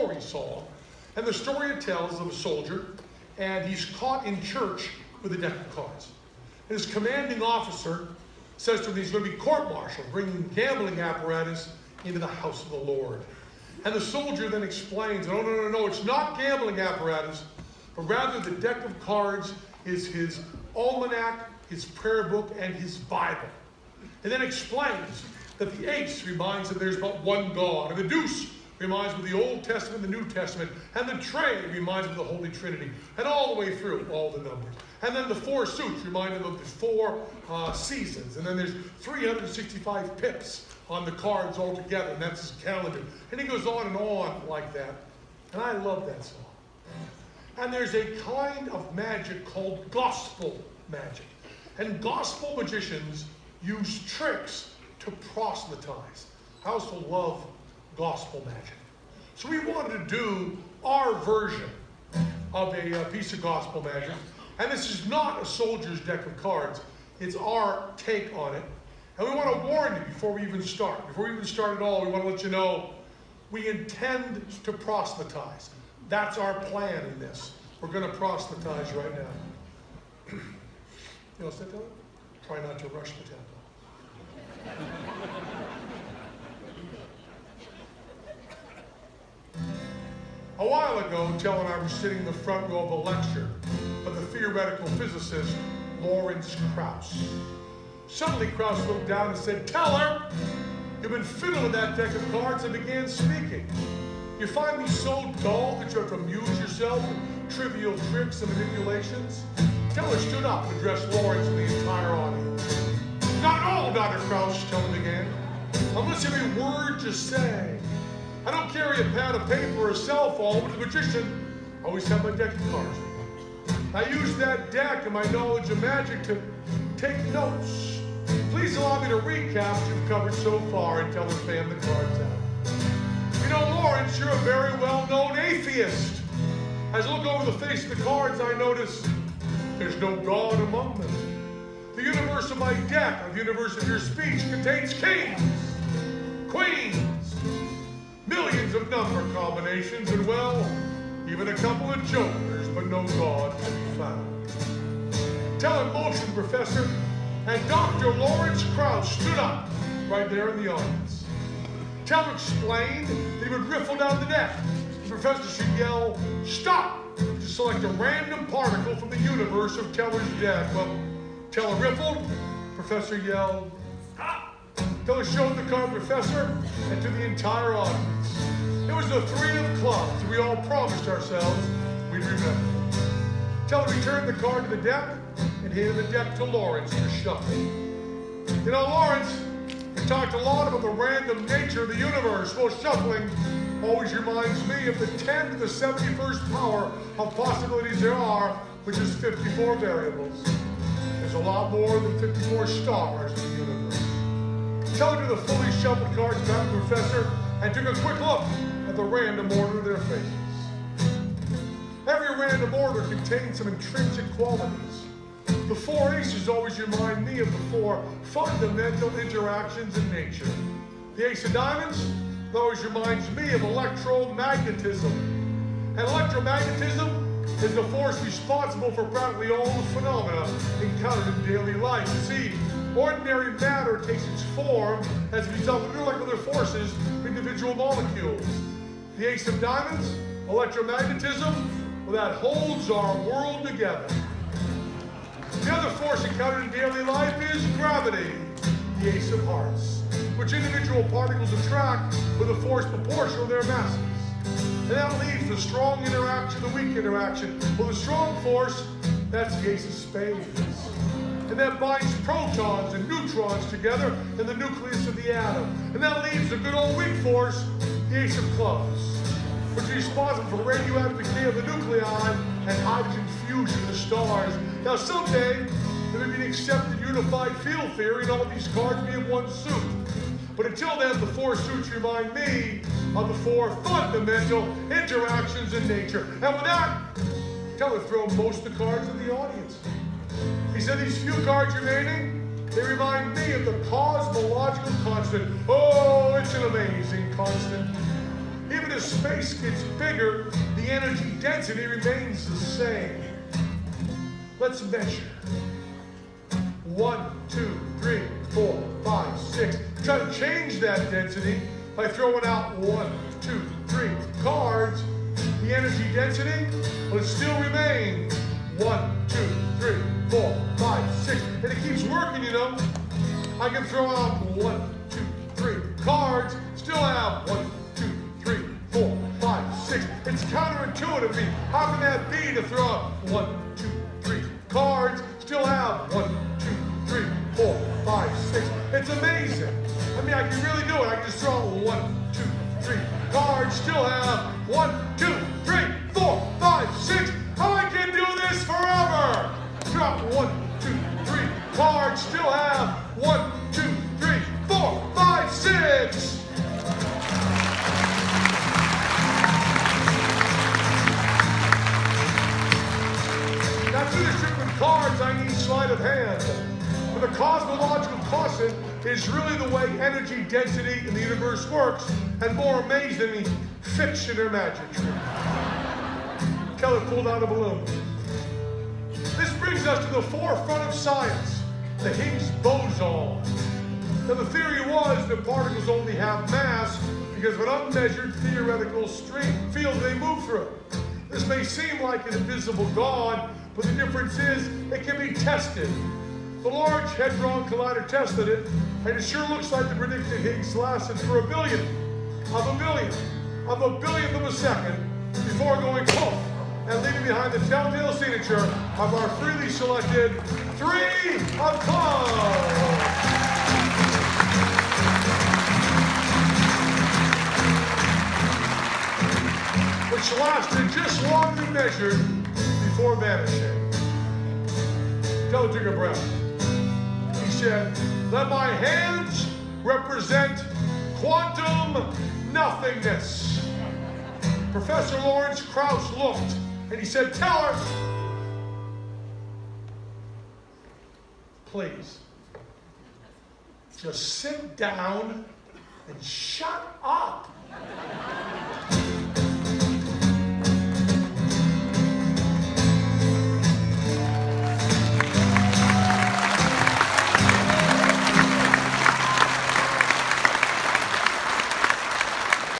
story song. And the story it tells of a soldier, and he's caught in church with a deck of cards. And his commanding officer says to him he's going to be court-martialed, bringing gambling apparatus into the house of the Lord. And the soldier then explains, no, it's not gambling apparatus, but rather the deck of cards is his almanac, his prayer book, and his Bible. And then explains that the ace reminds him there's but one God, and the deuce reminds him of the Old Testament and the New Testament, and the trade reminds him of the Holy Trinity, and all the way through, all the numbers. And then the four suits remind him of the four seasons, and then there's 365 pips on the cards altogether, and that's his calendar. And he goes on and on like that, and I love that song. And there's a kind of magic called gospel magic. And gospel magicians use tricks to proselytize. I also love gospel magic. So we wanted to do our version of a piece of gospel magic. And this is not a soldier's deck of cards. It's our take on it. And we want to warn you before we even start. Before we even start at all, we want to let you know we intend to proselytize. That's our plan in this. We're going to proselytize right now. You all set to it? Try not to rush the tempo. A while ago, Tel and I were sitting in the front row of a lecture of the theoretical physicist Lawrence Krauss. Suddenly, Krauss looked down and said, "Teller, you've been fiddling with that deck of cards," and began speaking. "You find me so dull that you have to amuse yourself with trivial tricks and manipulations?" Teller stood up and addressed Lawrence and the entire audience. "Not at all, Dr. Krauss," Teller began. "I'm listening to every word you say. I don't carry a pad of paper or a cell phone, but the magician always have my deck of cards. I use that deck and my knowledge of magic to take notes. Please allow me to recap what you've covered so far," and Teller fanned the cards out. "You know, Lawrence, you're a very well-known atheist. As I look over the face of the cards, I notice there's no God among them. The universe of my deck, or the universe of your speech, contains kings, queens, millions of number combinations, and, well, even a couple of jokers, but no God can be found." Teller motioned, Professor, and Dr. Lawrence Krauss stood up right there in the audience. Teller explained that he would riffle down the deck. The professor should yell, "Stop!" to select a random particle from the universe of Teller's deck. Well, Teller riffled, Professor yelled, "Stop!" Teller showed the card to Professor and to the entire audience. It was the three of clubs, and we all promised ourselves we'd remember. Teller returned the card to the deck and handed the deck to Lawrence to shuffle. "You know, Lawrence, we talked a lot about the random nature of the universe. Well, shuffling always reminds me of the 10 to the 71st power of possibilities there are, which is 54 variables. There's a lot more than 54 stars in the universe." Teller drew the fully shuffled cards back to the Professor and took a quick look at the random order of their faces. Every random order contains some intrinsic qualities. The four aces always remind me of the four fundamental interactions in nature. The ace of diamonds always reminds me of electromagnetism. And electromagnetism is the force responsible for practically all the phenomena encountered in daily life. You see, ordinary matter takes its form as a result of molecular forces of individual molecules. The ace of diamonds, electromagnetism, well, that holds our world together. The other force encountered in daily life is gravity, the ace of hearts, which individual particles attract with a force proportional to their masses. And that leaves the strong interaction, the weak interaction. Well, the strong force, that's the ace of spades. And that binds protons and neutrons together in the nucleus of the atom. And that leaves the good old weak force, the ace of clubs, which is responsible for radioactive decay of the nuclei and hydrogen fusion of the stars. Now, someday, there may be an accepted unified field theory and all these cards be in one suit. But until then, the four suits remind me of the four fundamental interactions in nature. And with that, Teller threw most of the cards to the audience. He said, "These few cards remaining, they remind me of the cosmological constant." Oh, it's an amazing constant. Even the space gets bigger, the energy density remains the same. Let's measure. 1, 2, 3, 4, 5, 6. Try to change that density by throwing out 1, 2, 3 cards. The energy density will still remain 1, 2, 3, 4, 5, 6. And it keeps working, you know. I can throw out 1, 2, 3 cards, still have 1, 2, 3, 4, 5, 6. It's counterintuitive to me. How can that be to throw out 1, 2, 3 cards, still have 1, 2, 3, 4, 5, 6. It's amazing. I mean, I can really do it. I can just throw out 1, 2, 3 cards, still have 1, 2, 3, 4, 5, 6. I can do this forever. Drop 1, 2, 3 cards, still have 1, 2, 3, 4, 5, 6. Now, to distribute cards, I need sleight of hand. But the cosmological constant is really the way energy density in the universe works, and more amazed than any fiction or magic trick. Keller pulled out a balloon. This brings us to the forefront of science, the Higgs boson. Now, the theory was that particles only have mass because of an unmeasured theoretical field they move through. This may seem like an invisible God, but the difference is it can be tested. The Large Hadron Collider tested it, and it sure looks like the predicted Higgs lasted for a billionth of a second before going poof and leaving behind the telltale signature of our freely selected 3 of clubs. Which lasted just long than measured before vanishing. Tell took a breath. He said, "Let my hands represent quantum nothingness." Professor Lawrence Krauss looked and he said, "Tell her, please, just sit down and shut up."